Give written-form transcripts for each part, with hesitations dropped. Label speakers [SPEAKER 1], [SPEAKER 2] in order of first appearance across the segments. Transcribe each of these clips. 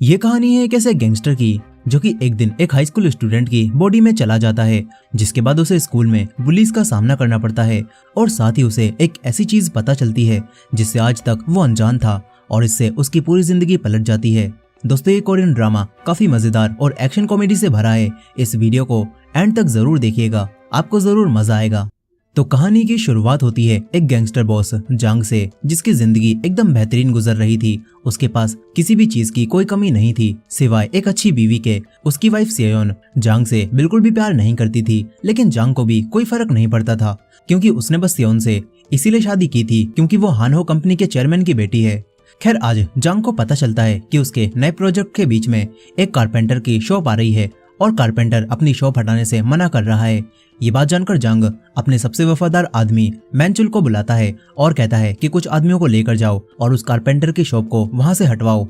[SPEAKER 1] ये कहानी है एक ऐसे गैंगस्टर की जो कि एक दिन एक हाई स्कूल स्टूडेंट की बॉडी में चला जाता है, जिसके बाद उसे स्कूल में बुलीज का सामना करना पड़ता है और साथ ही उसे एक ऐसी चीज पता चलती है जिससे आज तक वो अनजान था और इससे उसकी पूरी जिंदगी पलट जाती है। दोस्तों, ये कोरियन ड्रामा काफी मजेदार और एक्शन कॉमेडी से भरा है। इस वीडियो को एंड तक जरूर देखिएगा, आपको जरूर मजा आएगा। तो कहानी की शुरुआत होती है एक गैंगस्टर बॉस जांग से, जिसकी जिंदगी एकदम बेहतरीन गुजर रही थी। उसके पास किसी भी चीज की कोई कमी नहीं थी सिवाय एक अच्छी बीवी के। उसकी वाइफ सेयोन जांग से बिल्कुल भी प्यार नहीं करती थी, लेकिन जांग को भी कोई फर्क नहीं पड़ता था क्योंकि उसने बस सेयोन से इसीलिए शादी की थी क्योंकि वो हानहो कंपनी के चेयरमैन की बेटी है। खैर, आज जांग को पता चलता है कि उसके नए प्रोजेक्ट के बीच में एक कारपेंटर की शॉप आ रही है और कारपेंटर अपनी शॉप हटाने से मना कर रहा है। ये बात जानकर जांग अपने सबसे वफादार आदमी मैनचुल को बुलाता है और कहता है कि कुछ आदमियों को लेकर जाओ और उस कारपेंटर की शॉप को वहां से हटवाओ।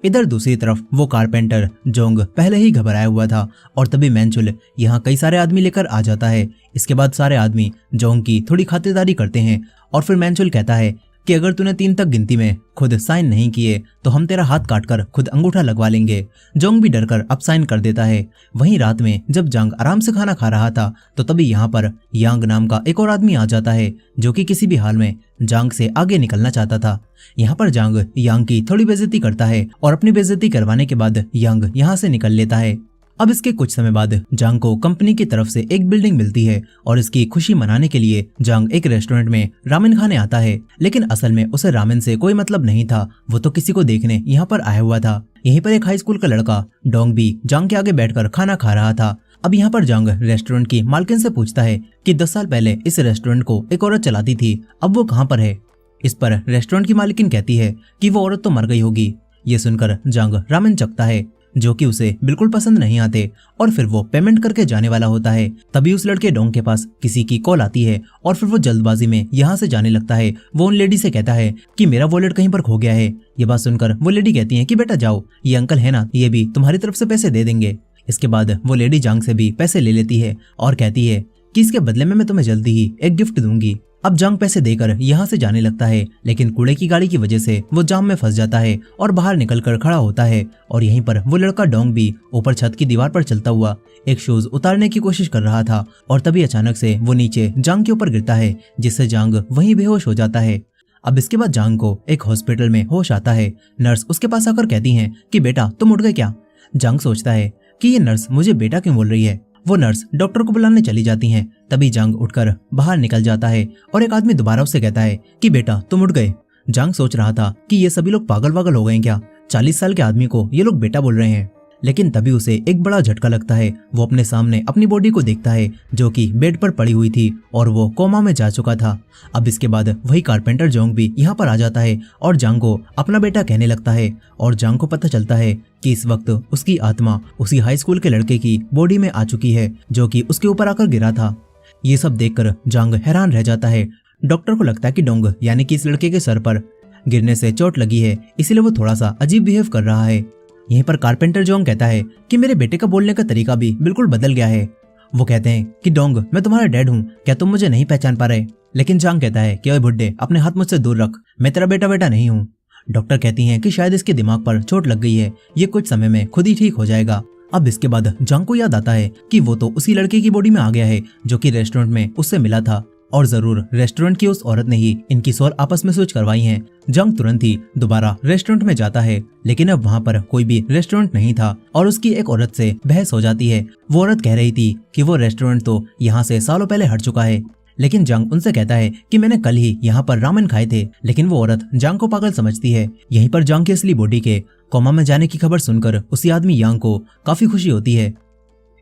[SPEAKER 1] इधर दूसरी तरफ वो कारपेंटर जोंग पहले ही घबराया हुआ था और तभी मैनचुल यहाँ कई सारे आदमी लेकर आ जाता है। इसके बाद सारे आदमी जोंग की थोड़ी खातिरदारी करते हैं और फिर मैनचुल कहता है कि अगर तूने 3 तक गिनती में खुद साइन नहीं किए तो हम तेरा हाथ काटकर खुद अंगूठा लगवा लेंगे। जोंग भी डरकर अब साइन कर देता है। वहीं रात में जब जांग आराम से खाना खा रहा था तो तभी यहाँ पर यांग नाम का एक और आदमी आ जाता है जो कि किसी भी हाल में जांग से आगे निकलना चाहता था। यहाँ पर जांग यांग की थोड़ी बेइज्जती करता है और अपनी बेइज्जती करवाने के बाद यांग यहाँ से निकल लेता है। अब इसके कुछ समय बाद जांग को कंपनी की तरफ से एक बिल्डिंग मिलती है और इसकी खुशी मनाने के लिए जांग एक रेस्टोरेंट में रामेन खाने आता है, लेकिन असल में उसे रामेन से कोई मतलब नहीं था। वो तो किसी को देखने यहाँ पर आया हुआ था। यहीं पर एक हाई स्कूल का लड़का डोंग भी जांग के आगे बैठकर खाना खा रहा था। अब यहाँ पर जांग रेस्टोरेंट की मालकिन से पूछता है कि 10 साल पहले इस रेस्टोरेंट को एक औरत चलाती थी, अब वो कहाँ पर है। इस पर रेस्टोरेंट की मालकिन कहती है कि वो औरत तो मर गई होगी। ये सुनकर जांग रामेन चखता है जो कि उसे बिल्कुल पसंद नहीं आते और फिर वो पेमेंट करके जाने वाला होता है। तभी उस लड़के डोंग के पास किसी की कॉल आती है और फिर वो जल्दबाजी में यहाँ से जाने लगता है। वो उन लेडी से कहता है कि मेरा वॉलेट कहीं पर खो गया है। ये बात सुनकर वो लेडी कहती है कि बेटा जाओ, ये अंकल है ना, ये भी तुम्हारी तरफ से पैसे दे देंगे। इसके बाद वो लेडी जांग से भी पैसे ले लेती है और कहती है कि इसके बदले में मैं तुम्हें जल्दी ही एक गिफ्ट दूंगी। अब जांग पैसे देकर यहाँ से जाने लगता है, लेकिन कूड़े की गाड़ी की वजह से वो जाम में फंस जाता है और बाहर निकलकर खड़ा होता है। और यहीं पर वो लड़का डोंग भी ऊपर छत की दीवार पर चलता हुआ एक शूज उतारने की कोशिश कर रहा था और तभी अचानक से वो नीचे जांग के ऊपर गिरता है, जिससे जांग वहीं बेहोश हो जाता है। अब इसके बाद जांग को एक हॉस्पिटल में होश आता है। नर्स उसके पास आकर कहती है कि बेटा तुम उठ गए क्या। जांग सोचता है कि ये नर्स मुझे बेटा क्यों बोल रही है। वो नर्स डॉक्टर को बुलाने चली जाती हैं। तभी जांग उठकर बाहर निकल जाता है और एक आदमी दोबारा उससे कहता है कि बेटा तुम उठ गए। जांग सोच रहा था कि ये सभी लोग पागल वागल हो गए क्या, 40 साल के आदमी को ये लोग बेटा बोल रहे हैं। लेकिन तभी उसे एक बड़ा झटका लगता है। वो अपने सामने अपनी बॉडी को देखता है जो कि बेड पर पड़ी हुई थी और वो कोमा में जा चुका था। अब इसके बाद वही कारपेंटर जोंग भी यहाँ पर आ जाता है और जांग को अपना बेटा कहने लगता है और जांग को पता चलता है कि इस वक्त उसकी आत्मा उसी हाई स्कूल के लड़के की बॉडी में आ चुकी है जो कि उसके ऊपर आकर गिरा था। ये सब देखकर जांग हैरान रह जाता है। डॉक्टर को लगता है कि डोंग यानी कि इस लड़के के सर पर गिरने से चोट लगी है, इसीलिए वो थोड़ा सा अजीब बिहेव कर रहा है। यहीं पर कारपेंटर जोंग कहता है कि मेरे बेटे का बोलने का तरीका भी बिल्कुल बदल गया है। वो कहते हैं कि डोंग मैं तुम्हारा डैड हूँ, क्या तुम मुझे नहीं पहचान पा रहे। लेकिन जांग कहता है कि ओए बुड्ढे, अपने हाथ मुझसे दूर रख, मैं तेरा बेटा नहीं हूँ। डॉक्टर कहती हैं कि शायद इसके दिमाग पर चोट लग गई है, ये कुछ समय में खुद ही ठीक हो जाएगा। अब इसके बाद जांग को याद आता है कि वो तो उसी लड़के की बॉडी में आ गया है जो कि रेस्टोरेंट में उससे मिला था और जरूर रेस्टोरेंट की उस औरत ने ही इनकी सोल आपस में स्विच करवाई है। जांग तुरंत ही दोबारा रेस्टोरेंट में जाता है, लेकिन अब वहाँ पर कोई भी रेस्टोरेंट नहीं था और उसकी एक औरत से बहस हो जाती है। वो औरत कह रही थी कि वो रेस्टोरेंट तो यहाँ से सालों पहले हट चुका है, लेकिन जांग उनसे कहता है कि मैंने कल ही यहाँ पर रामेन खाए थे। लेकिन वो औरत जांग को पागल समझती है। यहीं पर जांग की असली बॉडी के कोमा में जाने की खबर सुनकर उसी आदमी यांग को काफी खुशी होती है।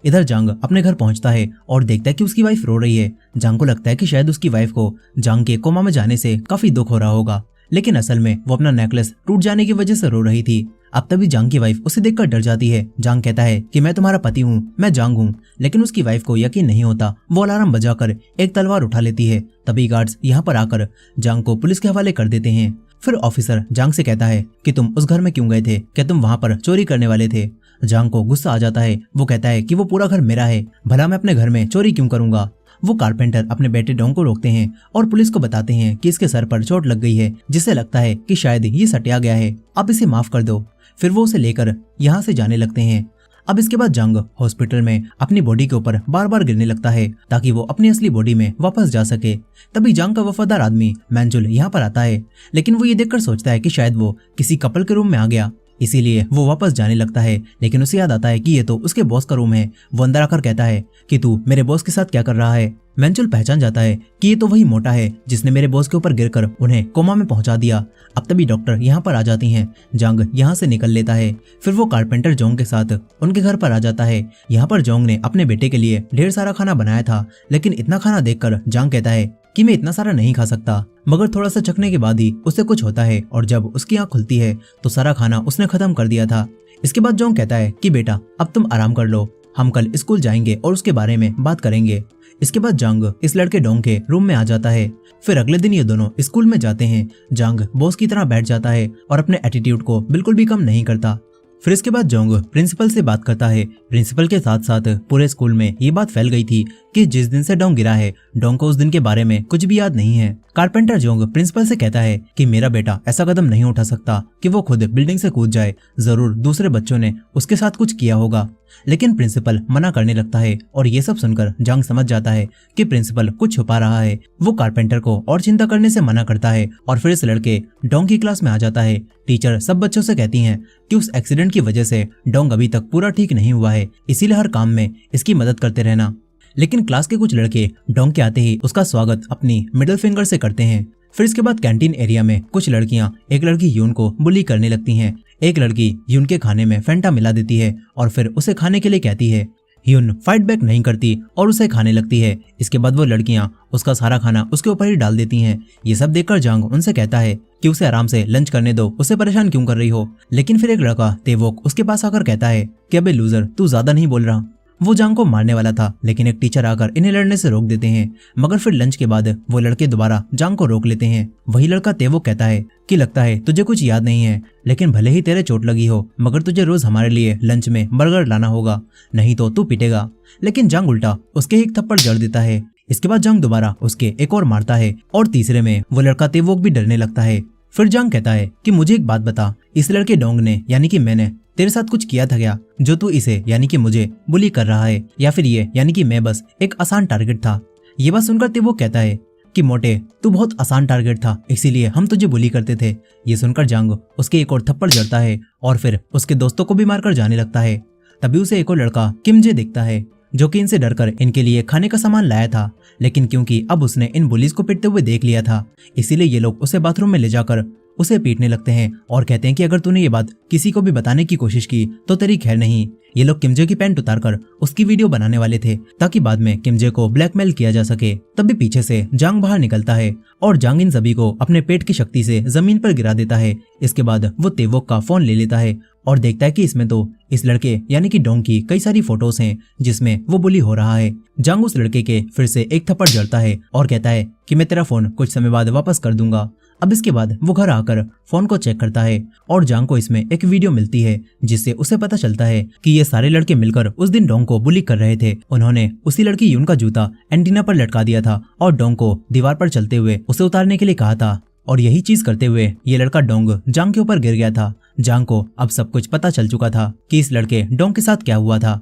[SPEAKER 1] इधर जांग अपने घर पहुंचता है और देखता है कि उसकी वाइफ रो रही है। जांग को लगता है कि शायद उसकी वाइफ को जांग के कोमा में जाने से काफी दुख हो रहा होगा, लेकिन असल में वो अपना नेकलेस टूट जाने की वजह से रो रही थी। अब तभी जांग की वाइफ उसे देखकर डर जाती है। जांग कहता है कि मैं तुम्हारा पति हूँ, मैं जांग हूँ, लेकिन उसकी वाइफ को यकीन नहीं होता। वो अलार्म बजाकर एक तलवार उठा लेती है। तभी गार्ड्स यहाँ पर आकर जांग को पुलिस के हवाले कर देते हैं। फिर ऑफिसर जांग से कहता है कि तुम उस घर में क्यों गए थे, क्या तुम वहाँ पर चोरी करने वाले थे। जांग को गुस्सा आ जाता है। वो कहता है कि वो पूरा घर मेरा है, भला मैं अपने घर में चोरी क्यों करूंगा। वो कारपेंटर अपने बेटे डोंग को रोकते हैं और पुलिस को बताते हैं कि इसके सर पर चोट लग गई है, जिससे लगता है कि शायद ये सटिया गया है, आप इसे माफ कर दो। फिर वो उसे लेकर यहाँ से जाने लगते हैं। अब इसके बाद जंग हॉस्पिटल में अपनी बॉडी के ऊपर बार बार गिरने लगता है ताकि वो अपनी असली बॉडी में वापस जा सके। तभी जंग का वफादार आदमी मैंजुल यहाँ पर आता है, लेकिन वो ये देखकर सोचता है कि शायद वो किसी कपल के रूम में आ गया, इसीलिए वो वापस जाने लगता है। लेकिन उसे याद आता है कि ये तो उसके बॉस का रूम है। वो अंदर आकर कहता है कि तू मेरे बॉस के साथ क्या कर रहा है। मैंजुल पहचान जाता है कि ये तो वही मोटा है जिसने मेरे बॉस के ऊपर गिरकर उन्हें कोमा में पहुंचा दिया। अब तभी डॉक्टर यहाँ पर आ जाती हैं। जंग यहाँ से निकल लेता है। फिर वो कारपेंटर जोंग के साथ उनके घर पर आ जाता है। यहाँ पर जोंग ने अपने बेटे के लिए ढेर सारा खाना बनाया था, लेकिन इतना खाना देखकर जंग कहता है कि मैं इतना सारा नहीं खा सकता। मगर थोड़ा सा चखने के बाद ही उसे कुछ होता है और जब उसकी आंख खुलती है तो सारा खाना उसने खत्म कर दिया था। इसके बाद जोंग कहता है कि बेटा अब तुम आराम कर लो, हम कल स्कूल जाएंगे और उसके बारे में बात करेंगे। इसके बाद जंग इस लड़के डोंग के रूम में आ जाता है। फिर अगले दिन ये दोनों स्कूल में जाते हैं। जंग बॉस की तरह बैठ जाता है और अपने एटीट्यूड को बिल्कुल भी कम नहीं करता। फिर इसके बाद जोंग प्रिंसिपल से बात करता है। प्रिंसिपल के साथ साथ पूरे स्कूल में ये बात फैल गई थी कि जिस दिन से डोंग गिरा है, डोंग को उस दिन के बारे में कुछ भी याद नहीं है। कारपेंटर जोंग प्रिंसिपल से कहता है कि मेरा बेटा ऐसा कदम नहीं उठा सकता कि वो खुद बिल्डिंग से कूद जाए, जरूर दूसरे बच्चों ने उसके साथ कुछ किया होगा। लेकिन प्रिंसिपल मना करने लगता है और ये सब सुनकर जंग समझ जाता है कि प्रिंसिपल कुछ छुपा रहा है। वो कारपेंटर को और चिंता करने से मना करता है और फिर इस लड़के डोंग की क्लास में आ जाता है। टीचर सब बच्चों से कहती हैं कि उस एक्सीडेंट की वजह से डोंग अभी तक पूरा ठीक नहीं हुआ है, इसीलिए हर काम में इसकी मदद करते रहना। लेकिन क्लास के कुछ लड़के डोंग के आते ही उसका स्वागत अपनी मिडिल फिंगर से करते हैं। फिर इसके बाद कैंटीन एरिया में कुछ लड़कियां एक लड़की यून को बुली करने लगती हैं। एक लड़की यून के खाने में फैंटा मिला देती है और फिर उसे खाने के लिए कहती है। यून फाइट बैक नहीं करती और उसे खाने लगती है। इसके बाद वो लड़कियां उसका सारा खाना उसके ऊपर ही डाल देती हैं। ये सब देखकर जंग उनसे कहता है कि उसे आराम से लंच करने दो, उसे परेशान क्यों कर रही हो। लेकिन फिर एक लड़का तेवोक उसके पास आकर कहता है कि अबे लूजर, तू ज्यादा नहीं बोल रहा। वो जंग को मारने वाला था, लेकिन एक टीचर आकर इन्हें लड़ने से रोक देते हैं। मगर फिर लंच के बाद वो लड़के दोबारा जंग को रोक लेते हैं। वही लड़का तेवोक कहता है कि लगता है तुझे कुछ याद नहीं है, लेकिन भले ही तेरे चोट लगी हो, मगर तुझे रोज हमारे लिए लंच में बर्गर लाना होगा, नहीं तो तू पिटेगा। लेकिन जंग उल्टा उसके एक थप्पड़ जड़ देता है। इसके बाद जंग दोबारा उसके एक और मारता है और तीसरे में वो लड़का तेवोक भी डरने लगता है। फिर जंग कहता है कि मुझे एक बात बता, इस लड़के डोंग ने यानी कि मैंने तेरे साथ कुछ किया था क्या, जो तू इसे यानी कि मुझे बुली कर रहा है, या फिर ये यानी कि मैं बस एक आसान टारगेट था। ये बात सुनकर तेवोक कहता है कि मोटे, तू बहुत आसान टारगेट था, इसीलिए हम तुझे बुली करते थे। ये सुनकर जंग उसके एक और थप्पड़ जड़ता है और फिर उसके दोस्तों को भी मारकर जाने लगता है। तभी उसे एक और लड़का किमजे दिखता है जो कि इनसे डरकर इनके लिए खाने का सामान लाया था। लेकिन क्योंकि अब उसने इन बुलीज को पीटते हुए देख लिया था, इसीलिए ये लोग उसे बाथरूम में ले जाकर उसे पीटने लगते हैं और कहते हैं कि अगर तूने ये बात किसी को भी बताने की कोशिश की तो तेरी खैर नहीं। ये लोग किमजे की पैंट उतारकर उसकी वीडियो बनाने वाले थे ताकि बाद में किमजे को ब्लैकमेल किया जा सके। तभी पीछे से जांग बाहर निकलता है और जांग इन सभी को अपने पेट की शक्ति से जमीन पर गिरा देता है। इसके बाद वो तेवोक का फोन ले लेता है और देखता है कि इसमें तो इस लड़के यानी कि डोंग की कई सारी फोटोज हैं जिसमें वो बुली हो रहा है। जांग उस लड़के के फिर से एक थप्पड़ जड़ता है और कहता है कि मैं तेरा फोन कुछ समय बाद वापस कर दूंगा। अब इसके बाद वो घर आकर फोन को चेक करता है और जांग को इसमें एक वीडियो मिलती है जिससे उसे पता चलता है कि ये सारे लड़के मिलकर उस दिन डोंग को बुली कर रहे थे। उन्होंने उसी लड़की यून का जूता एंटीना पर लटका दिया था और डोंग को दीवार पर चलते हुए उसे उतारने के लिए कहा था, और यही चीज करते हुए ये लड़का डोंग जांग के ऊपर गिर गया था। जांग को अब सब कुछ पता चल चुका था कि इस लड़के डोंग के साथ क्या हुआ था।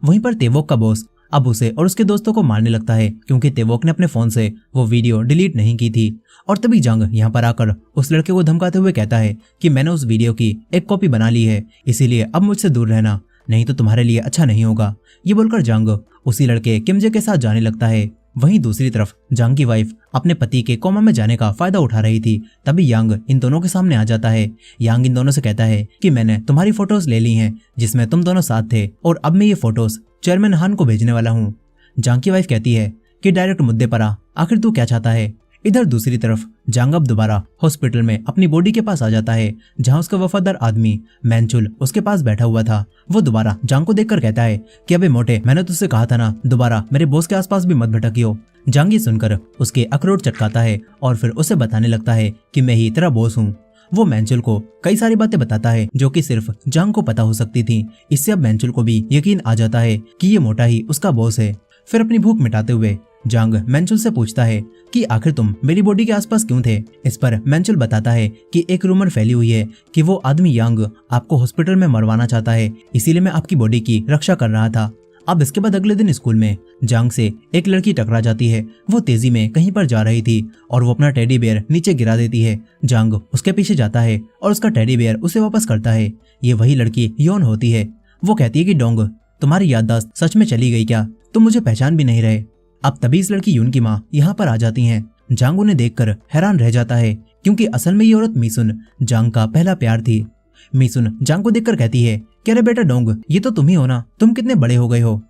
[SPEAKER 1] वहीं पर तेवोक का बॉस अब उसे और उसके दोस्तों को मारने लगता है क्योंकि तेवोक ने अपने फोन से वो वीडियो डिलीट नहीं की थी। और तभी जांग यहाँ पर आकर उस लड़के को धमकाते हुए कहता है कि मैंने उस वीडियो की एक कॉपी बना ली है, इसीलिए अब मुझसे दूर रहना, नहीं तो तुम्हारे लिए अच्छा नहीं होगा। ये बोलकर जांग उसी लड़के किमजे के साथ जाने लगता है। वहीं दूसरी तरफ जांग की वाइफ अपने पति के कोमा में जाने का फायदा उठा रही थी। तभी यांग इन दोनों के सामने आ जाता है। यांग इन दोनों से कहता है कि मैंने तुम्हारी फोटोज ले ली हैं जिसमें तुम दोनों साथ थे, और अब मैं ये फोटोज चेयरमैन हान को भेजने वाला हूँ। जांग की वाइफ कहती है कि डायरेक्ट मुद्दे पर आ, आखिर तू क्या चाहता है। इधर दूसरी तरफ जांग अब दोबारा हॉस्पिटल में अपनी बॉडी के पास आ जाता है जहां उसका वफादार आदमी मैंचुल उसके पास बैठा हुआ था। वो दोबारा जांग को देखकर कहता है कि अबे मोटे, मैंने तुझसे कहा था ना, दोबारा मेरे बॉस के आसपास भी मत भटकियो। जांग ये सुनकर उसके अखरोट चटकाता है और फिर उसे बताने लगता है कि मैं ही तेरा बॉस हूँ। वो मैंचुल को कई सारी बातें बताता है जो कि सिर्फ जांग को पता हो सकती थी। इससे अब मैंचुल को भी यकीन आ जाता है कि ये मोटा ही उसका बॉस है। फिर अपनी भूख मिटाते हुए जांग मेंचुल से पूछता है कि आखिर तुम मेरी बॉडी के आसपास क्यों थे। इस पर मेंचुल बताता है कि एक रूमर फैली हुई है कि वो आदमी यांग आपको हॉस्पिटल में मरवाना चाहता है, इसीलिए मैं आपकी बॉडी की रक्षा कर रहा था। अब इसके बाद अगले दिन स्कूल में जांग से एक लड़की टकरा जाती है। वो तेजी में कहीं पर जा रही थी और वो अपना टेडी बेयर नीचे गिरा देती है। जांग उसके पीछे जाता है और उसका टेडी बेयर उसे वापस करता है। ये वही लड़की योन होती है। वो कहती है कि डोंग, तुम्हारी याददाश्त सच में चली गई क्या? तुम मुझे पहचान भी नहीं रहे। अब तभी इस लड़की यून की माँ यहाँ पर आ जाती हैं। जांग उन्हें देखकर हैरान रह जाता है क्योंकि असल में ये औरत मीसुन जांग का पहला प्यार थी। मीसुन जांग को देखकर कहती है कि अरे बेटा डोंग, ये तो तुम ही हो ना, तुम कितने बड़े हो गए हो।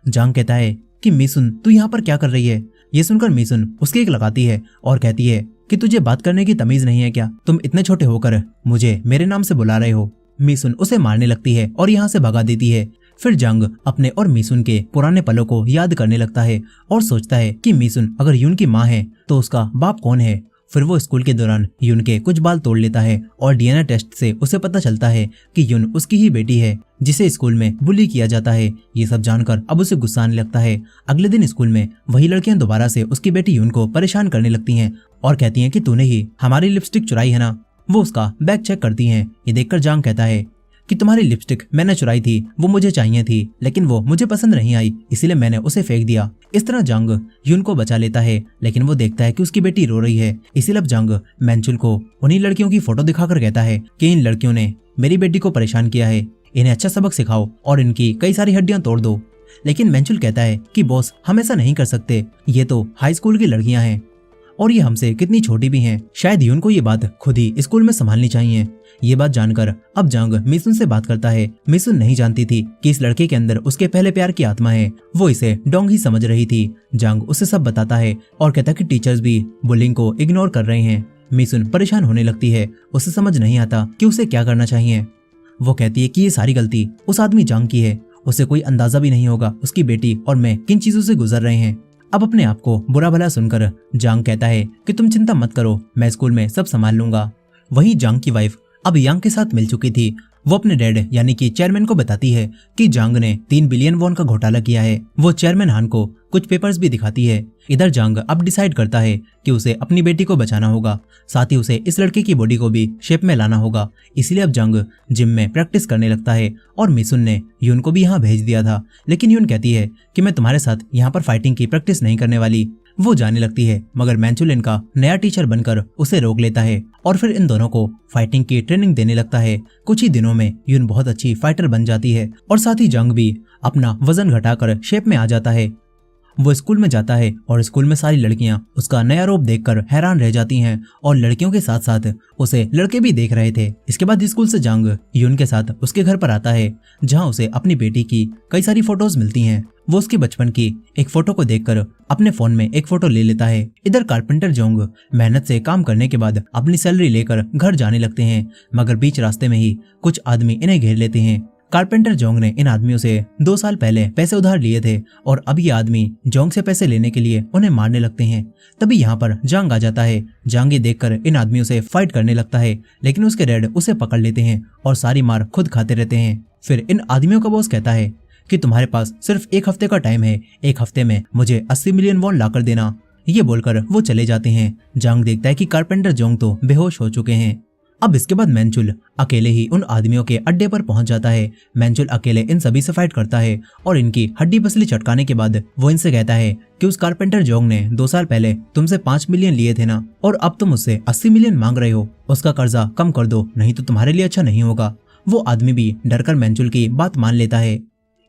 [SPEAKER 1] जांग कहता है कि मीसुन तू यहाँ पर क्या कर रही है। ये सुनकर मीसुन उसकी एक लगाती है और कहती है कि तुझे बात करने की तमीज नहीं है क्या? तुम इतने छोटे होकर मुझे मेरे नाम से बुला रहे हो। मीसुन उसे मारने लगती है और यहाँ से भगा देती है। फिर जांग अपने और मीसुन के पुराने पलों को याद करने लगता है और सोचता है कि मीसुन अगर यून की माँ है तो उसका बाप कौन है। फिर वो स्कूल के दौरान यून के कुछ बाल तोड़ लेता है और डीएनए टेस्ट से उसे पता चलता है कि यून उसकी ही बेटी है जिसे स्कूल में बुली किया जाता है। ये सब जानकर अब उसे गुस्सा आने लगता है। अगले दिन स्कूल में वही लड़कियां दोबारा से उसकी बेटी यून को परेशान करने लगती हैं और कहती हैं कि तूने ही हमारी लिपस्टिक चुराई है ना। वो उसका बैग चेक करती हैं। ये देखकर जांग कहता है कि तुम्हारी लिपस्टिक मैंने चुराई थी, वो मुझे चाहिए थी, लेकिन वो मुझे पसंद नहीं आई, इसीलिए मैंने उसे फेंक दिया। इस तरह जांग यून को बचा लेता है, लेकिन वो देखता है कि उसकी बेटी रो रही है। इसीलिए अब जांग मेंचुल को उन्हीं लड़कियों की फोटो दिखाकर कहता है कि इन लड़कियों ने मेरी बेटी को परेशान किया है, इन्हें अच्छा सबक सिखाओ और इनकी कई सारी हड्डियां तोड़ दो। लेकिन मेंचुल कहता है कि बॉस, हम ऐसा नहीं कर सकते, ये तो हाई स्कूल की लड़कियां हैं और ये हमसे कितनी छोटी भी हैं। शायद यून को ये बात खुद ही स्कूल में संभालनी चाहिए। ये बात जानकर अब जांग मिसुन से बात करता है। मिसुन नहीं जानती थी कि इस लड़के के अंदर उसके पहले प्यार की आत्मा है। वो इसे डोंग ही समझ रही थी। जांग उसे सब बताता है और कहता है कि टीचर्स भी बुलिंग को इग्नोर कर रहे हैं। मिसुन परेशान होने लगती है। उसे समझ नहीं आता कि उसे क्या करना चाहिए। वो कहती है कि ये सारी गलती उस आदमी जांग की है। उसे कोई अंदाजा भी नहीं होगा उसकी बेटी और मैं किन चीजों से गुजर रहे हैं। अब अपने आप को बुरा भला सुनकर जांग कहता है कि तुम चिंता मत करो, मैं स्कूल में सब संभाल लूंगा। वहीं जांग की वाइफ अब यांग के साथ मिल चुकी थी। वो अपने डैड यानी कि चेयरमैन को बताती है कि जांग ने 3 बिलियन वॉन का घोटाला किया है। वो चेयरमैन हान को कुछ पेपर्स भी दिखाती है। इधर जांग अब डिसाइड करता है कि उसे अपनी बेटी को बचाना होगा, साथ ही उसे इस लड़के की बॉडी को भी शेप में लाना होगा। इसलिए अब जांग जिम में प्रैक्टिस करने लगता है और मिसुन ने यून को भी यहाँ भेज दिया था, लेकिन यून कहती है कि मैं तुम्हारे साथ यहाँ पर फाइटिंग की प्रैक्टिस नहीं करने वाली। वो जाने लगती है, मगर मेंचुल इनका नया टीचर बनकर उसे रोक लेता है और फिर इन दोनों को फाइटिंग की ट्रेनिंग देने लगता है। कुछ ही दिनों में यून बहुत अच्छी फाइटर बन जाती है और साथ ही जांग भी अपना वजन घटाकर शेप में आ जाता है। वो स्कूल में जाता है और स्कूल में सारी लड़कियां उसका नया रूप देखकर हैरान रह जाती हैं और लड़कियों के साथ साथ उसे लड़के भी देख रहे थे। इसके बाद स्कूल से जांग यून के साथ उसके घर पर आता है, जहां उसे अपनी बेटी की कई सारी फोटोज मिलती हैं। वो उसके बचपन की एक फोटो को देखकर अपने फोन में एक फोटो ले लेता है। इधर कारपेंटर जोंग मेहनत से काम करने के बाद अपनी सैलरी लेकर घर जाने लगते हैं, मगर बीच रास्ते में ही कुछ आदमी इन्हें घेर लेते हैं। कारपेंटर जोंग ने इन आदमियों से 2 साल पहले पैसे उधार लिए थे और अब ये आदमी जोंग से पैसे लेने के लिए उन्हें मारने लगते हैं। तभी यहाँ पर जांग आ जाता है। जांग ये देखकर इन आदमियों से फाइट करने लगता है, लेकिन उसके डैड उसे पकड़ लेते हैं और सारी मार खुद खाते रहते हैं। फिर इन आदमियों का बॉस कहता है कि तुम्हारे पास सिर्फ 1 हफ्ते का टाइम है, 1 हफ्ते में मुझे 80 मिलियन वॉन लाकर देना। ये बोलकर वो चले जाते हैं। जांग देखता है कि कारपेंटर जोंग तो बेहोश हो चुके हैं। अब इसके बाद मेंचुल अकेले ही उन आदमियों के अड्डे पर पहुंच जाता है। मेंचुल अकेले इन सभी से फाइट करता है और इनकी हड्डी पसली चटकाने के बाद वो इनसे कहता है कि उस कारपेंटर जोंग ने 2 साल पहले तुमसे 5 मिलियन लिए थे ना, और अब तुम उससे 80 मिलियन मांग रहे हो। उसका कर्जा कम कर दो, नहीं तो तुम्हारे लिए अच्छा नहीं होगा। वो आदमी भी डरकर मेंचुल की बात मान लेता है।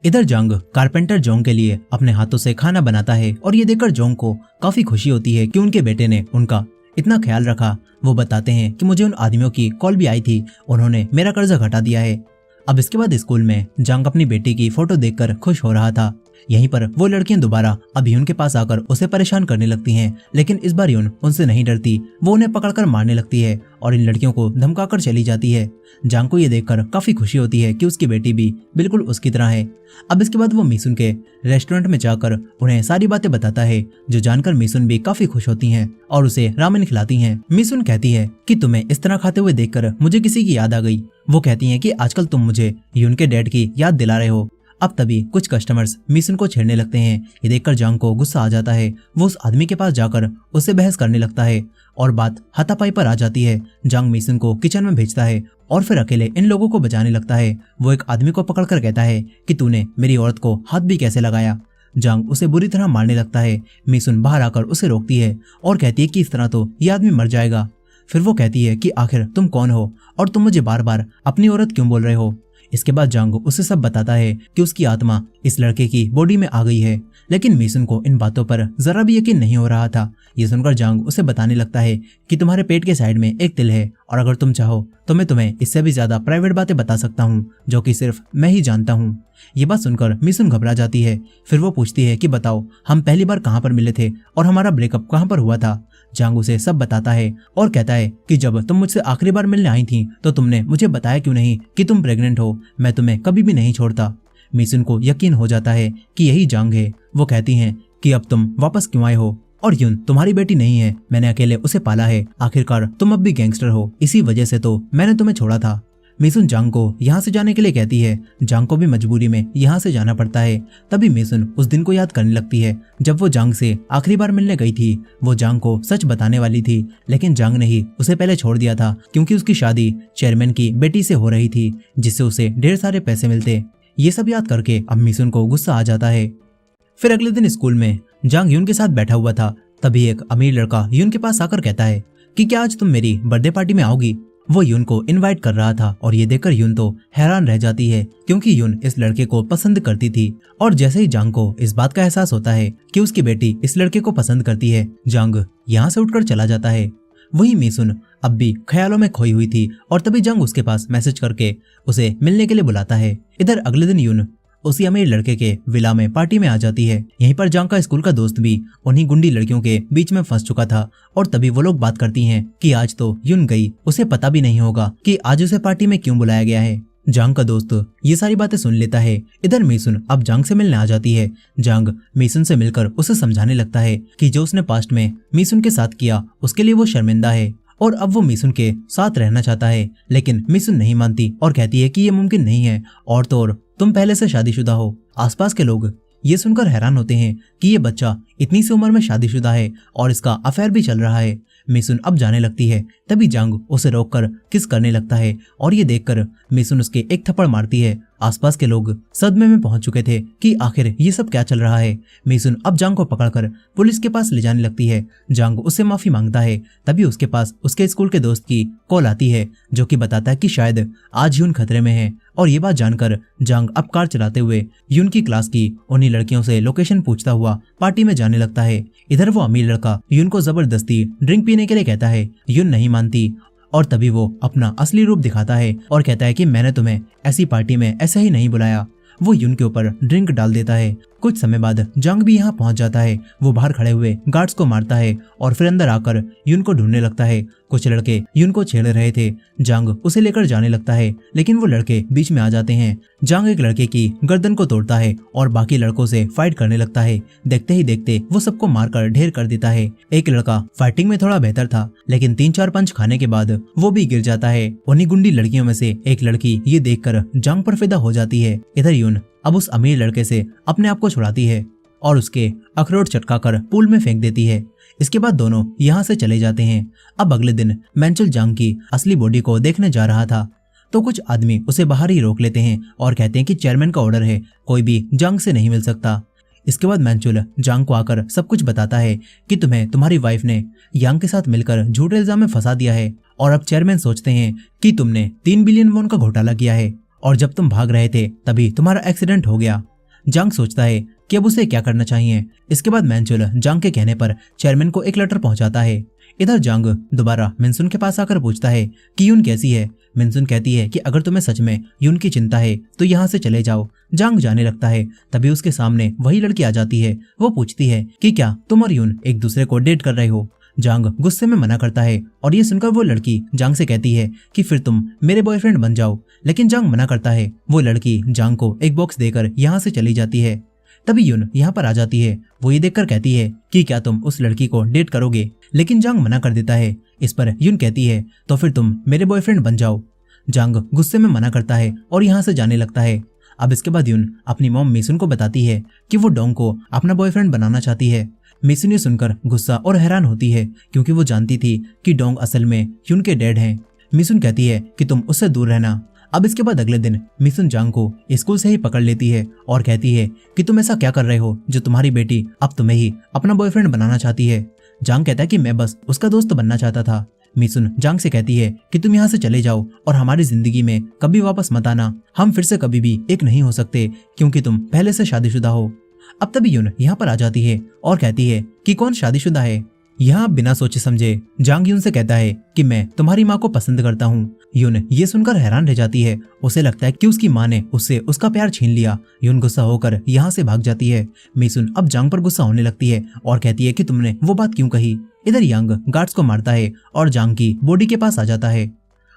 [SPEAKER 1] इधर जांग कारपेंटर जोंग के लिए अपने हाथों से खाना बनाता है और ये देखकर जोंग को काफी खुशी होती है कि उनके बेटे ने उनका इतना ख्याल रखा। वो बताते हैं कि मुझे उन आदमियों की कॉल भी आई थी, उन्होंने मेरा कर्जा घटा दिया है। अब इसके बाद स्कूल में जांग अपनी बेटी की फोटो देखकर खुश हो रहा था। यहीं पर वो लड़कियां दोबारा अब यून के पास आकर उसे परेशान करने लगती हैं, लेकिन इस बार यून उनसे नहीं डरती। वो उन्हें पकड़कर मारने लगती है और इन लड़कियों को धमकाकर चली जाती है। जांग को ये देखकर काफी खुशी होती है कि उसकी बेटी भी बिल्कुल उसकी तरह है। अब इसके बाद वो मिसुन के रेस्टोरेंट में जाकर उन्हें सारी बातें बताता है, जो जानकर मिसुन भी काफी खुश होती हैं और उसे रामेन खिलाती हैं। मिसुन कहती है कि तुम्हें इस तरह खाते हुए देखकर मुझे किसी की याद आ गई। वो कहती हैं कि आजकल तुम मुझे यून के डैड की याद दिला रहे हो। अब तभी कुछ कस्टमर्स मिशन को छेड़ने लगते हैं। ये देखकर जांग को गुस्सा आ जाता है। वो उस आदमी के पास जाकर उससे बहस करने लगता है और बात हाथापाई पर आ जाती है। जांग मिशन को किचन में भेजता है और फिर अकेले इन लोगों को बचाने लगता है। वो एक आदमी को पकड़कर कहता है कि तूने मेरी औरत को हाथ भी कैसे लगाया। जांग उसे बुरी तरह मारने लगता है। मिशन बाहर आकर उसे रोकती है और कहती है कि इस तरह तो ये आदमी मर जाएगा। फिर वो कहती है कि आखिर तुम कौन हो और तुम मुझे बार बार अपनी औरत क्यों बोल रहे हो। इसके बाद जांग उसे सब बताता है कि उसकी आत्मा इस लड़के की बॉडी में आ गई है, लेकिन मिशन को इन बातों पर जरा भी यकीन नहीं हो रहा था। ये सुनकर जांग उसे बताने लगता है कि तुम्हारे पेट के साइड में एक तिल है और अगर तुम चाहो तो मैं तुम्हें इससे भी ज्यादा प्राइवेट बातें बता सकता हूँ जो कि सिर्फ मैं ही जानता हूँ। ये बात सुनकर मिशन घबरा जाती है। फिर वो पूछती है कि बताओ हम पहली बार कहाँ पर मिले थे और हमारा ब्रेकअप कहाँ पर हुआ था। जांग उसे सब बताता है और कहता है कि जब तुम मुझसे आखिरी बार मिलने आई थी तो तुमने मुझे बताया क्यों नहीं कि तुम प्रेग्नेंट हो। मैं तुम्हें कभी भी नहीं छोड़ता। मिशन को यकीन हो जाता है कि यही जांग है। वो कहती हैं कि अब तुम वापस क्यों आए हो और यून तुम्हारी बेटी नहीं है, मैंने अकेले उसे पाला है। आखिरकार तुम अब भी गैंगस्टर हो, इसी वजह से तो मैंने तुम्हें छोड़ा था। मिशन जांग को यहाँ से जाने के लिए कहती है। जांग को भी मजबूरी में यहाँ से जाना पड़ता है। तभी मिशन उस दिन को याद करने लगती है जब वो जांग से आखिरी बार मिलने गई थी। वो जांग को सच बताने वाली थी, लेकिन जांग ने ही उसे पहले छोड़ दिया था क्योंकि उसकी शादी चेयरमैन की बेटी से हो रही थी, जिससे उसे ढेर सारे पैसे मिलते। ये सब याद करके अब मिशन को गुस्सा आ जाता है। फिर अगले दिन स्कूल में जांग यून के साथ बैठा हुआ था। तभी एक अमीर लड़का यून के पास आकर कहता है कि क्या आज तुम मेरी बर्थडे पार्टी में आओगी। वो यून को इनवाइट कर रहा था और ये देखकर यून तो हैरान रह जाती है क्योंकि यून इस लड़के को पसंद करती थी। और जैसे ही जांग को इस बात का एहसास होता है कि उसकी बेटी इस लड़के को पसंद करती है, जांग यहाँ से उठकर चला जाता है। वही मिशन अब भी ख्यालों में खोई हुई थी और तभी जांग उसके पास मैसेज करके उसे मिलने के लिए बुलाता है। इधर अगले दिन यून उसी अमीर लड़के के विला में पार्टी में आ जाती है। यहीं पर जांग का स्कूल का दोस्त भी उन्हीं गुंडी लड़कियों के बीच में फंस चुका था और तभी वो लोग बात करती हैं कि आज तो यून गई, उसे पता भी नहीं होगा कि आज उसे पार्टी में क्यों बुलाया गया है। जांग का दोस्त ये सारी बातें सुन लेता है। इधर मिशन अब जांग से मिलने आ जाती है। जांग मिशन से मिलकर उसे समझाने लगता है कि जो उसने पास्ट में मिशन के साथ किया उसके लिए वो शर्मिंदा है और अब वो मिशन के साथ रहना चाहता है, लेकिन मिशन नहीं मानती और कहती है कि ये मुमकिन नहीं है और तो और तुम पहले से शादीशुदा हो। आसपास के लोग ये सुनकर हैरान होते हैं कि ये बच्चा इतनी सी उम्र में शादीशुदा है और इसका अफेयर भी चल रहा है। मिशन अब जाने लगती है। तभी जांग उसे रोककर किस करने लगता है और ये देखकर मिशन उसके एक थप्पड़ मारती है। आसपास के लोग सदमे में पहुंच चुके थे कि आखिर ये सब क्या चल रहा है। मिशन अब जांग को पकड़कर पुलिस के पास ले जाने लगती है। जांग उससे माफी मांगता है। तभी उसके पास उसके स्कूल के दोस्त की कॉल आती है जो कि बताता है कि शायद आज यून खतरे में है। और ये बात जानकर जांग अब कार चलाते हुए यून की क्लास की उन्हीं लड़कियों से लोकेशन पूछता हुआ पार्टी में जाने लगता है। इधर वो अमीर लड़का यून को जबरदस्ती ड्रिंक पीने के लिए कहता है। यून नहीं मानती और तभी वो अपना असली रूप दिखाता है और कहता है कि मैंने तुम्हें ऐसी पार्टी में ऐसे ही नहीं बुलाया। वो यून के ऊपर ड्रिंक डाल देता है। कुछ समय बाद जांग भी यहाँ पहुंच जाता है। वो बाहर खड़े हुए गार्ड्स को मारता है और फिर अंदर आकर यून को ढूंढने लगता है। कुछ लड़के यून को छेड़ रहे थे। जांग उसे लेकर जाने लगता है, लेकिन वो लड़के बीच में आ जाते हैं। जांग एक लड़के की गर्दन को तोड़ता है और बाकी लड़कों से फाइट करने लगता है। देखते ही देखते वो सबको मारकर ढेर कर देता है। एक लड़का फाइटिंग में थोड़ा बेहतर था, लेकिन 3-4 पंच खाने के बाद वो भी गिर जाता है। उन्हीं गुंडी लड़कियों में से एक लड़की ये देखकर जांग पर फिदा हो जाती है। इधर यून अब उस अमीर लड़के से अपने आप को छुड़ाती है और उसके अखरोट चटकाकर पूल में फेंक देती है। इसके बाद दोनों यहाँ से चले जाते हैं। अब अगले दिन मैंचल जांग की असली बॉडी को देखने जा रहा था तो कुछ आदमी उसे बाहर ही रोक लेते हैं और कहते हैं कि चेयरमैन का ऑर्डर है, कोई भी जांग से नहीं मिल सकता। इसके बाद मैंचुल जांग को आकर सब कुछ बताता है कि तुम्हें तुम्हारी वाइफ ने यांग के साथ मिलकर झूठे इल्जाम में फंसा दिया है और अब चेयरमैन सोचते हैं कि तुमने 3 बिलियन वॉन का घोटाला किया है और जब तुम भाग रहे थे तभी तुम्हारा एक्सीडेंट हो गया। जांग सोचता है कि अब उसे क्या करना चाहिए। इसके बाद मैंचुल जांग के कहने पर चेयरमैन को एक लेटर पहुंचाता है। इधर जांग दोबारा मिनसुन के पास आकर पूछता है कि यून कैसी है। मिनसुन कहती है कि अगर तुम्हें सच में यून की चिंता है तो यहाँ से चले जाओ। जांग जाने लगता है। तभी उसके सामने वही लड़की आ जाती है। वो पूछती है कि क्या तुम और यून एक दूसरे को डेट कर रहे हो। जांग गुस्से में मना करता है और ये सुनकर वो लड़की जांग से कहती है कि फिर तुम मेरे बॉयफ्रेंड बन जाओ, लेकिन जांग मना करता है। वो लड़की जांग को एक बॉक्स देकर यहाँ से चली जाती है। तभी यून यहाँ पर आ जाती है। वो ये देखकर कहती है कि क्या तुम उस लड़की को डेट करोगे, लेकिन जांग मना कर देता है। इस पर यून कहती है तो फिर तुम मेरे बॉयफ्रेंड बन जाओ। जांग गुस्से में मना करता है और यहाँ से जाने लगता है। अब इसके बाद यून अपनी मॉम मिसुन को बताती है कि वो डोंग को अपना बॉयफ्रेंड बनाना चाहती है। मिसुन ये सुनकर गुस्सा और हैरान होती है क्योंकि वो जानती थी कि डोंग असल में यून के डैड हैं। मिसुन कहती है कि तुम उससे दूर रहना। अब इसके बाद अगले दिन मिसुन जांग को स्कूल से ही पकड़ लेती है और कहती है कि तुम ऐसा क्या कर रहे हो जो तुम्हारी बेटी अब तुम्हें ही अपना बॉयफ्रेंड बनाना चाहती है। जांग कहता है कि मैं बस उसका दोस्त बनना चाहता था। मिसुन जांग से कहती है कि तुम यहाँ से चले जाओ और हमारी जिंदगी में कभी वापस मत आना। हम फिर से कभी भी एक नहीं हो सकते क्योंकि तुम पहले से शादीशुदा हो। अब तभी यून यहाँ पर आ जाती है और कहती है कि कौन शादीशुदा है। यहाँ बिना सोचे समझे जांग यून से कहता है कि मैं तुम्हारी माँ को पसंद करता हूँ। यून ये सुनकर हैरान रह जाती है। उसे लगता है कि उसकी माँ ने उससे उसका प्यार छीन लिया। यून गुस्सा होकर यहाँ से भाग जाती है। मिसुन अब जांग पर गुस्सा होने लगती है और कहती है कि तुमने वो बात क्यों कही। इधर यांग गार्ड्स को मारता है और जांग की बॉडी के पास आ जाता है।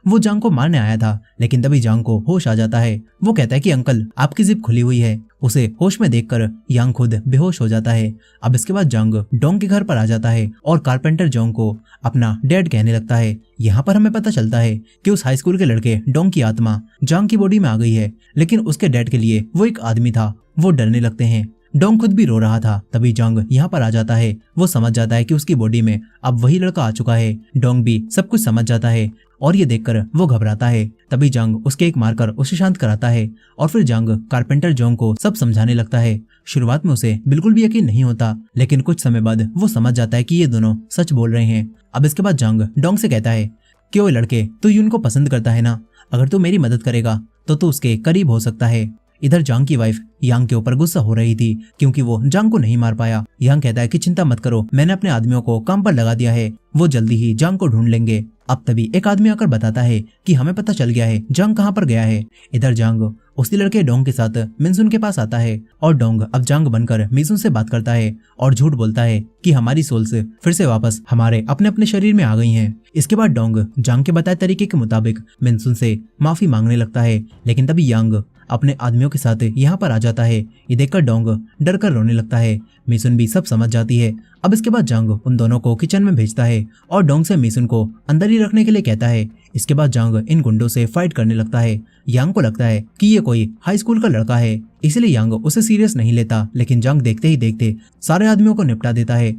[SPEAKER 1] वो जांग को मारने आया था लेकिन तभी जांग को होश आ जाता है। वो कहता है कि अंकल आपकी जिप खुली हुई है। उसे होश में देखकर यांग खुद बेहोश हो जाता है। अब इसके बाद जांग डोंग के घर पर आ जाता है और कारपेंटर जोंग को अपना डैड कहने लगता है। यहाँ पर हमें पता चलता है कि उस हाई स्कूल के लड़के डोंग की आत्मा जांग की बॉडी में आ गई है, लेकिन उसके डैड के लिए वो एक आदमी था। वो डरने लगते हैं। डोंग खुद भी रो रहा था। तभी जांग यहाँ पर आ जाता है। वो समझ जाता है कि उसकी बॉडी में अब वही लड़का आ चुका है। डोंग भी सब कुछ समझ जाता है और ये देखकर वो घबराता है। तभी जांग उसके एक मारकर उसे शांत कराता है और फिर जांग कारपेंटर जोंग को सब समझाने लगता है। शुरुआत में उसे बिल्कुल भी यकीन नहीं होता, लेकिन कुछ समय बाद वो समझ जाता है कि ये दोनों सच बोल रहे हैं। अब इसके बाद जांग डोंग से कहता है कि ओए लड़के, तू यून को पसंद करता है ना? अगर तू मेरी मदद करेगा तो तू उसके करीब हो सकता है। इधर जांग की वाइफ यांग के ऊपर गुस्सा हो रही थी क्योंकि वो जांग को नहीं मार पाया। यांग कहता है कि चिंता मत करो, मैंने अपने आदमियों को काम पर लगा दिया है, वो जल्दी ही जांग को ढूंढ लेंगे। अब तभी एक आदमी आकर बताता है कि हमें पता चल गया है जांग कहाँ पर गया है। इधर जांग उसी लड़के डोंग के साथ मिनसुन के पास आता है और डोंग अब जांग बनकर मिनसुन से बात करता है और झूठ बोलता है कि हमारी सोल्स फिर से वापस हमारे अपने अपने शरीर में आ गई हैं। इसके बाद डोंग जांग के बताए तरीके के मुताबिक मिनसुन से माफी मांगने लगता है, लेकिन तभी यांग अपने आदमियों के साथ यहाँ पर आ जाता है। ये देखकर डोंग डर कर रोने लगता है। मिसुन भी सब समझ जाती है। अब इसके बाद जांग उन दोनों को किचन में भेजता है और डोंग से मिसुन को अंदर ही रखने के लिए कहता है। इसके बाद जांग इन गुंडों से फाइट करने लगता है। यांग को लगता है कि ये कोई हाई स्कूल का लड़का है, इसलिए यांग उसे सीरियस नहीं लेता, लेकिन जांग देखते ही देखते सारे आदमियों को निपटा देता है।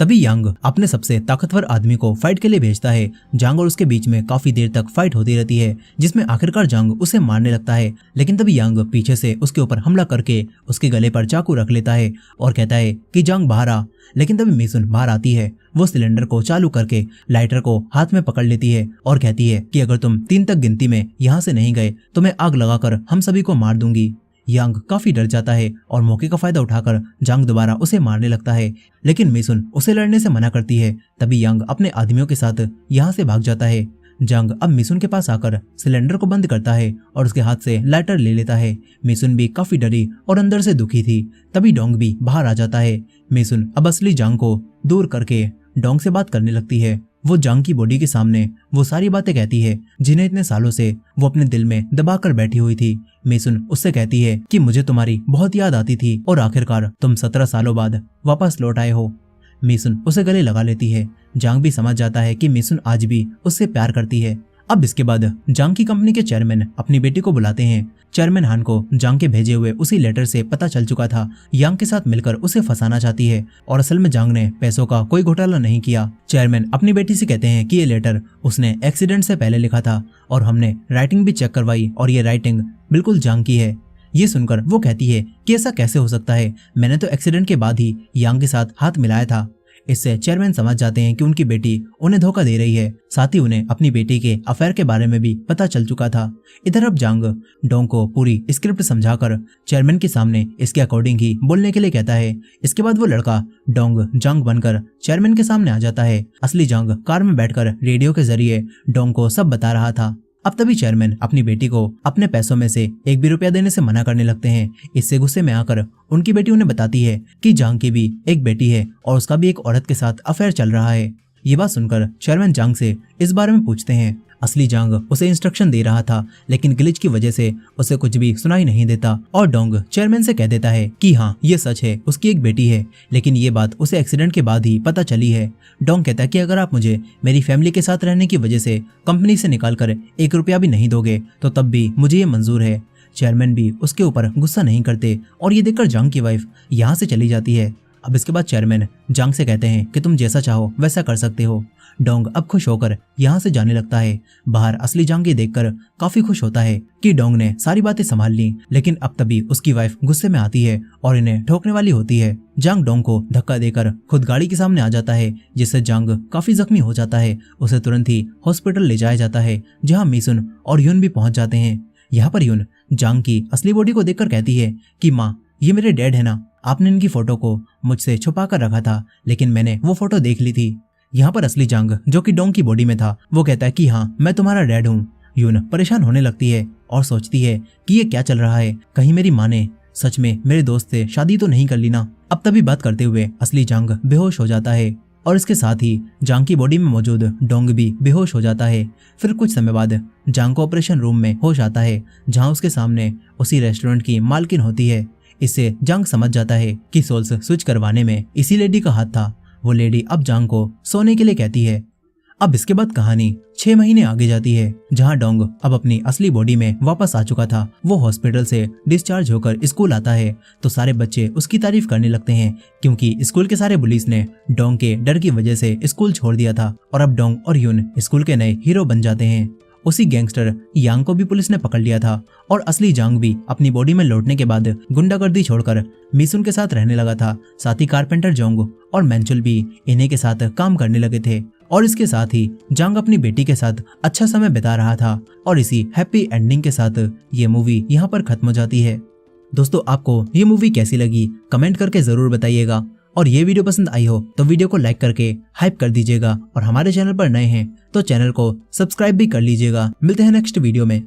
[SPEAKER 1] तभी यांग अपने सबसे ताकतवर आदमी को फाइट के लिए भेजता है। जांग और उसके बीच में काफी देर तक फाइट होती रहती है, जिसमें आखिरकार जांग उसे मारने लगता है, लेकिन तभी यांग पीछे से उसके ऊपर हमला करके उसके गले पर चाकू रख लेता है और कहता है कि जांग बाहर आ। लेकिन तभी मिसुन बाहर आती है। वो सिलेंडर को चालू करके लाइटर को हाथ में पकड़ लेती है और कहती है कि अगर तुम 3 तक गिनती में यहाँ से नहीं गए तो मैं आग लगाकर हम सभी को मार दूंगी। यांग काफी डर जाता है और मौके का फायदा उठाकर जांग दोबारा उसे मारने लगता है, लेकिन मिसुन उसे लड़ने से मना करती है। तभी यांग अपने आदमियों के साथ यहाँ से भाग जाता है। जांग अब मिसुन के पास आकर सिलेंडर को बंद करता है और उसके हाथ से लाइटर ले लेता है। मिसुन भी काफी डरी और अंदर से दुखी थी। तभी डोंग भी बाहर आ जाता है। मिसुन अब असली जांग को दूर करके डोंग से बात करने लगती है। वो जांग की बॉडी के सामने वो सारी बातें कहती है जिन्हें इतने सालों से वो अपने दिल में दबा कर बैठी हुई थी। मिसुन उससे कहती है कि मुझे तुम्हारी बहुत याद आती थी और आखिरकार तुम 17 सालों बाद वापस लौट आए हो। मिसुन उसे गले लगा लेती है। जांग भी समझ जाता है कि मिसुन आज भी उससे प्यार करती है। अब इसके बाद जांग की कंपनी के चेयरमैन अपनी बेटी को बुलाते हैं। चेयरमैन हान को जांग के भेजे हुए उसी लेटर से पता चल चुका था यांग के साथ मिलकर उसे फंसाना चाहती है और असल में जांग ने पैसों का कोई घोटाला नहीं किया। चेयरमैन अपनी बेटी से कहते हैं कि ये लेटर उसने एक्सीडेंट से पहले लिखा था और हमने राइटिंग भी चेक करवाई और ये राइटिंग बिल्कुल जांग की है। ये सुनकर वो कहती है कि ऐसा कैसे हो सकता है, मैंने तो एक्सीडेंट के बाद ही यांग के साथ हाथ मिलाया था। इससे चेयरमैन समझ जाते हैं कि उनकी बेटी उन्हें धोखा दे रही है। साथ ही उन्हें अपनी बेटी के अफेयर के बारे में भी पता चल चुका था। इधर अब जांग डोंग को पूरी स्क्रिप्ट समझाकर चेयरमैन के सामने इसके अकॉर्डिंग ही बोलने के लिए कहता है। इसके बाद वो लड़का डोंग जांग बनकर चेयरमैन के सामने आ जाता है। असली जांग कार में बैठकर रेडियो के जरिए डोंग को सब बता रहा था। अब तभी चेयरमैन अपनी बेटी को अपने पैसों में से 1 भी रुपया देने से मना करने लगते हैं। इससे गुस्से में आकर उनकी बेटी उन्हें बताती है कि जांग की भी एक बेटी है और उसका भी एक औरत के साथ अफेयर चल रहा है। ये बात सुनकर चेयरमैन जांग से इस बारे में पूछते हैं। असली जांग उसे इंस्ट्रक्शन दे रहा था, लेकिन ग्लिच की वजह से उसे कुछ भी सुनाई नहीं देता और डोंग चेयरमैन से कह देता है कि हाँ ये सच है, उसकी एक बेटी है, लेकिन ये बात उसे एक्सीडेंट के बाद ही पता चली है। डोंग कहता है कि अगर आप मुझे मेरी फैमिली के साथ रहने की वजह से कंपनी से निकाल कर 1 रुपया भी नहीं दोगे तो तब भी मुझे ये मंजूर है। चेयरमैन भी उसके ऊपर गुस्सा नहीं करते और ये देखकर जांग की वाइफ यहाँ से चली जाती है। अब इसके बाद चेयरमैन जांग से कहते हैं कि तुम जैसा चाहो वैसा कर सकते हो। डोंग अब खुश होकर यहाँ से जाने लगता है। बाहर असली जांग ये देखकर काफी खुश होता है कि डोंग ने सारी बातें संभाल ली, लेकिन अब तभी उसकी वाइफ गुस्से में आती है और इन्हें ठोकने वाली होती है। जांग डोंग को धक्का देकर खुद गाड़ी के सामने आ जाता है, जिससे जांग काफी जख्मी हो जाता है। उसे तुरंत ही हॉस्पिटल ले जाया जाता है, जहाँ मिसुन और यून भी पहुंच जाते हैं। यहाँ पर यून जांग की असली बॉडी को देखकर कहती है कि माँ, ये मेरे डैड है ना, आपने इनकी फोटो को मुझसे छुपा कर रखा था, लेकिन मैंने वो फोटो देख ली थी। यहाँ पर असली जांग जो कि डोंग की बॉडी में था वो कहता है कि हाँ, मैं तुम्हारा डैड हूँ। यून परेशान होने लगती है और सोचती है कि ये क्या चल रहा है, कहीं मेरी माँ ने सच में मेरे दोस्त से शादी तो नहीं कर ली ना। अब तभी बात करते हुए असली जांग बेहोश हो जाता है और इसके साथ ही जांग की बॉडी में मौजूद डोंग भी बेहोश हो जाता है। फिर कुछ समय बाद जांग को ऑपरेशन रूम में होश आता है, जहाँ उसके सामने उसी रेस्टोरेंट की मालकिन होती है। इससे जांग समझ जाता है कि सोल्स स्विच करवाने में इसी लेडी का हाथ था। वो लेडी अब जांग को सोने के लिए कहती है। अब इसके बाद कहानी 6 महीने आगे जाती है, जहां डोंग अब अपनी असली बॉडी में वापस आ चुका था। वो हॉस्पिटल से डिस्चार्ज होकर स्कूल आता है तो सारे बच्चे उसकी तारीफ करने लगते हैं, क्योंकि स्कूल के सारे बुलीज ने डोंग के डर की वजह से स्कूल छोड़ दिया था और अब डोंग और यून स्कूल के नए हीरो बन जाते हैं। उसी गैंगस्टर यांग को भी पुलिस ने पकड़ लिया था और असली जांग भी अपनी बॉडी में लौटने के बाद गुंडागर्दी छोड़कर मिसुन के साथ रहने लगा था। साथ ही कारपेंटर जोंग और मैंचुल भी इन्हीं के साथ काम करने लगे थे और इसके साथ ही जांग अपनी बेटी के साथ अच्छा समय बिता रहा था। और इसी हैप्पी एंडिंग के साथ ये मूवी यहाँ पर खत्म हो जाती है। दोस्तों, आपको ये मूवी कैसी लगी कमेंट करके जरूर बताइएगा, और ये वीडियो पसंद आई हो तो वीडियो को लाइक करके हाइप कर दीजिएगा, और हमारे चैनल पर नए हैं तो चैनल को सब्सक्राइब भी कर लीजिएगा। मिलते हैं नेक्स्ट वीडियो में।